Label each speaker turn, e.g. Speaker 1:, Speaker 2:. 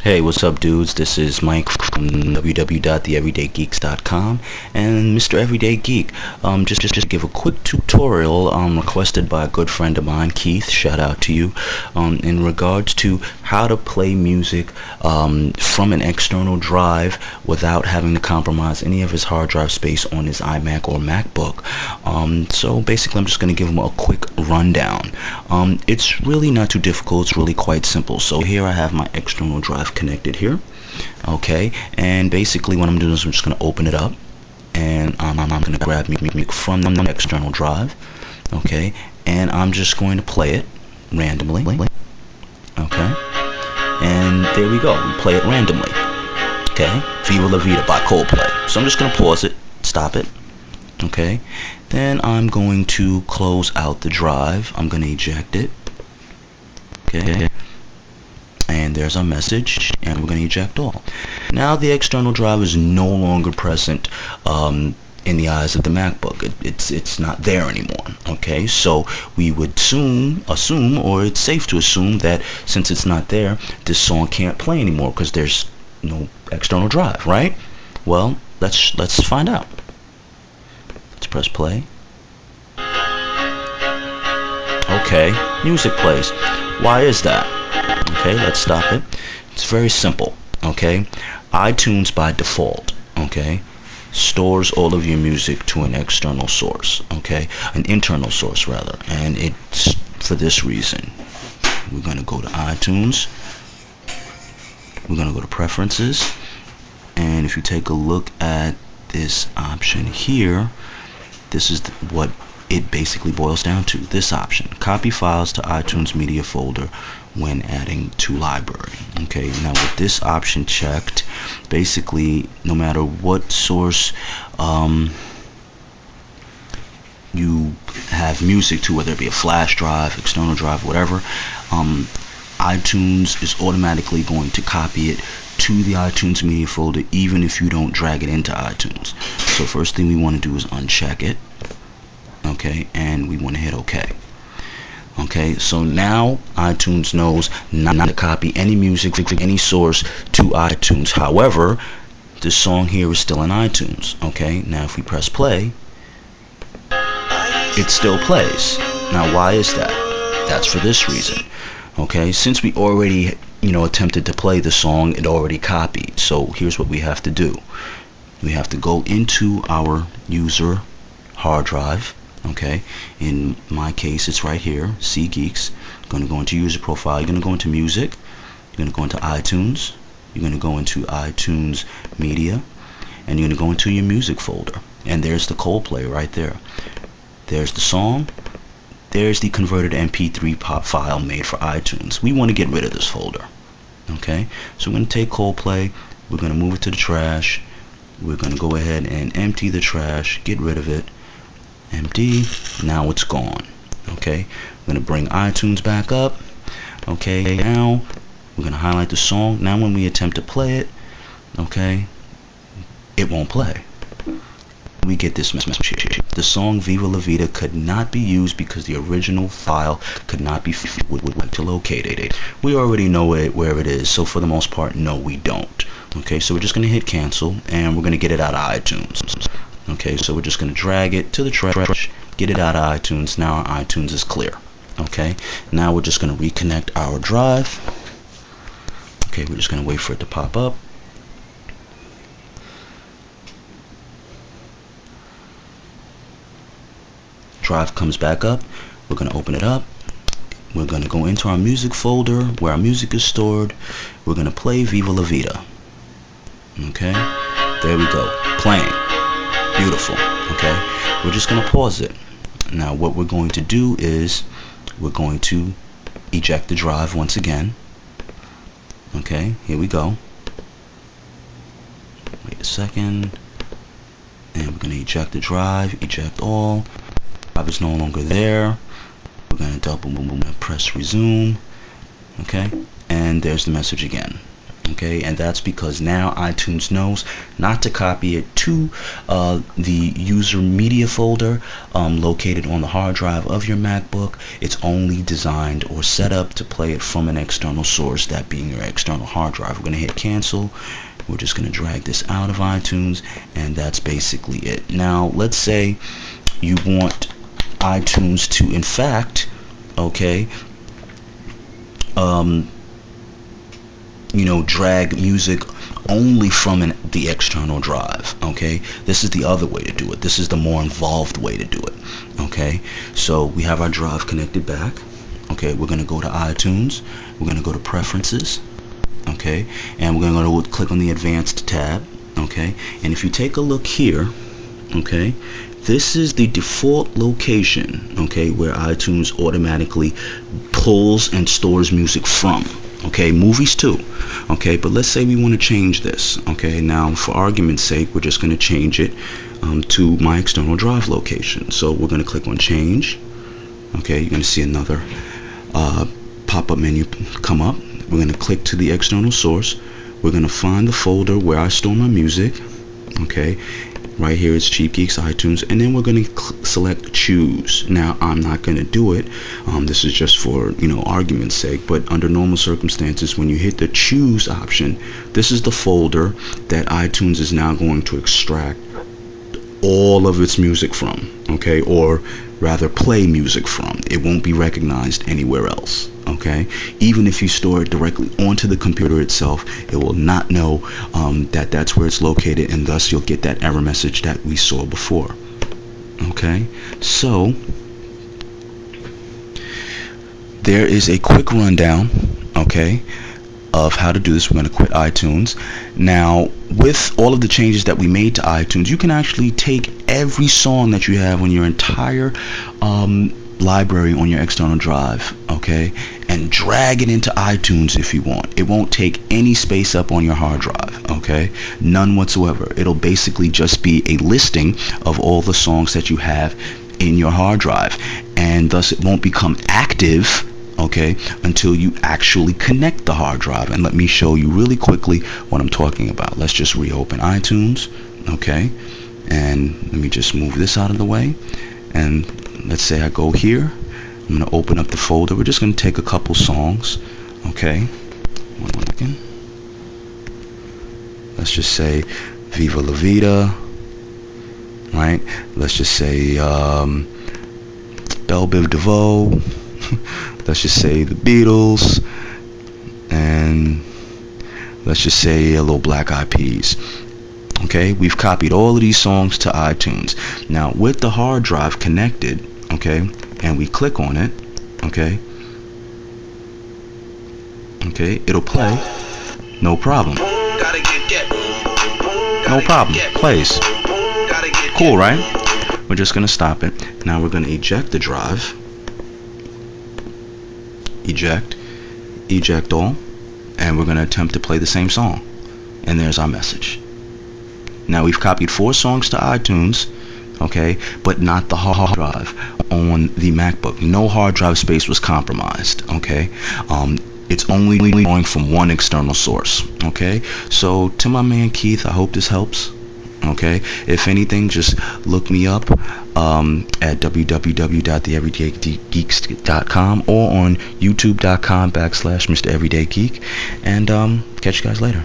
Speaker 1: Hey, what's up, dudes? This is Mike from www.theeverydaygeeks.com, and Mr. Everyday Geek. Just to give a quick tutorial requested by a good friend of mine, Keith. Shout out to you. In regards to how to play music from an external drive without having to compromise any of his hard drive space on his iMac or MacBook. So basically, I'm just going to give him a quick rundown. It's really not too difficult. It's really quite simple. So here I have my external drive connected here, okay, and basically what I'm doing is I'm just going to open it up, and I'm going to grab music from the external drive, okay, and I'm just going to play it randomly, okay, and there we go, we play it randomly, okay, Viva La Vida by Coldplay. So I'm just going to pause it, stop it, okay, then I'm going to close out the drive, I'm going to eject it, okay, and there's our message, and we're going to eject all. Now the external drive is no longer present in the eyes of the MacBook. It's not there anymore. Okay, so we would assume, or it's safe to assume that since it's not there, this song can't play anymore because there's no external drive, right? Well, let's find out. Let's press play. Okay, music plays. Why is that? Okay, let's stop it. It's very simple, okay? iTunes by default, okay, stores all of your music to an external source, okay? An internal source, rather. And it's for this reason. We're going to go to iTunes. We're going to go to Preferences. And if you take a look at this option here, this is what it basically boils down to, this option: copy files to iTunes media folder when adding to library. Okay, now with this option checked, basically no matter what source you have music to, whether it be a flash drive, external drive, whatever, iTunes is automatically going to copy it to the iTunes media folder even if you don't drag it into iTunes. So first thing we want to do is uncheck it. Okay, and we want to hit OK. Okay, so now iTunes knows not to copy any music from any source to iTunes. However, this song here is still in iTunes. Okay, now if we press play, it still plays. Now why is that? That's for this reason. Okay, since we already attempted to play the song, it already copied. So here's what we have to do. We have to go into our user hard drive. Okay, in my case it's right here, C Geeks. You're going to go into user profile, you're going to go into music, you're going to go into iTunes, you're going to go into iTunes media, and you're going to go into your music folder, and there's the Coldplay right there. There's the song, there's the converted MP3 pop file made for iTunes. We want to get rid of this folder. Okay, so we're going to take Coldplay, we're going to move it to the trash, we're going to go ahead and empty the trash, get rid of it. Empty. Now it's gone. Okay, I'm going to bring iTunes back up. Okay, now we're going to highlight the song. Now when we attempt to play it, okay, it won't play. We get this message here. The song Viva La Vida could not be used because the original file could not be would to locate it. We already know where it is, so for the most part, no, we don't. Okay, so we're just going to hit cancel, and we're going to get it out of iTunes. Okay, so we're just going to drag it to the trash, get it out of iTunes. Now our iTunes is clear. Okay, now we're just going to reconnect our drive. Okay, we're just going to wait for it to pop up. Drive comes back up. We're going to open it up. We're going to go into our music folder where our music is stored. We're going to play Viva La Vida. Okay, there we go, playing. Beautiful. Okay, we're just going to pause it. Now what we're going to do is we're going to eject the drive once again. Okay, here we go. Wait a second, and we're going to eject the drive, eject all. The drive is no longer there. We're going to press resume. Okay, and there's the message again. Okay, and that's because now iTunes knows not to copy it to the user media folder located on the hard drive of your MacBook. It's only designed or set up to play it from an external source, that being your external hard drive. We're going to hit cancel. We're just going to drag this out of iTunes, and that's basically it. Now, let's say you want iTunes to, in fact, okay, drag music only from the external drive. Okay, this is the other way to do it. This is the more involved way to do it. Okay, so we have our drive connected back. Okay, we're going to go to iTunes. We're going to go to Preferences. Okay, and we're going to go click on the Advanced tab. Okay, and if you take a look here, okay, this is the default location, okay, where iTunes automatically pulls and stores music from. Okay, movies too. Okay, but let's say we want to change this. Okay, now for argument's sake, we're just going to change it to my external drive location. So we're going to click on Change. Okay, you're going to see another pop-up menu come up. We're going to click to the external source. We're going to find the folder where I store my music. Okay, right here it's Cheap Geeks iTunes, and then we're going to select Choose. Now I'm not going to do it. This is just for argument's sake, but under normal circumstances, when you hit the Choose option, this is the folder that iTunes is now going to extract all of its music from. Okay, or rather play music from. It won't be recognized anywhere else. Okay, even if you store it directly onto the computer itself, it will not know that that's where it's located, and thus you'll get that error message that we saw before. Okay, so there is a quick rundown, okay, of how to do this. We're going to quit iTunes. Now, with all of the changes that we made to iTunes, you can actually take every song that you have on your entire library on your external drive, okay, and drag it into iTunes if you want. It won't take any space up on your hard drive, okay, none whatsoever. It'll basically just be a listing of all the songs that you have in your hard drive, and thus it won't become active, okay, until you actually connect the hard drive. And let me show you really quickly what I'm talking about. Let's just reopen iTunes, okay, and let me just move this out of the way. And let's say I go here. I'm going to open up the folder. We're just going to take a couple songs, okay. One second. Let's just say Viva La Vida, right? Let's just say Belle Biv DeVoe. Let's just say the Beatles, and let's just say a little Black Eyed Peas. Okay, we've copied all of these songs to iTunes. Now with the hard drive connected, okay, and we click on it, okay, it'll play, no problem. No problem, plays. Cool, right? We're just gonna stop it. Now we're gonna eject the drive. Eject all, and we're going to attempt to play the same song, and there's our message. Now we've copied 4 songs to iTunes, okay, but not the hard drive on the MacBook. No hard drive space was compromised, okay. It's only going from one external source, okay. So to my man Keith, I hope this helps. Okay, if anything, just look me up at www.theeverydaygeeks.com or on youtube.com/Mr. Everyday Geek, and catch you guys later.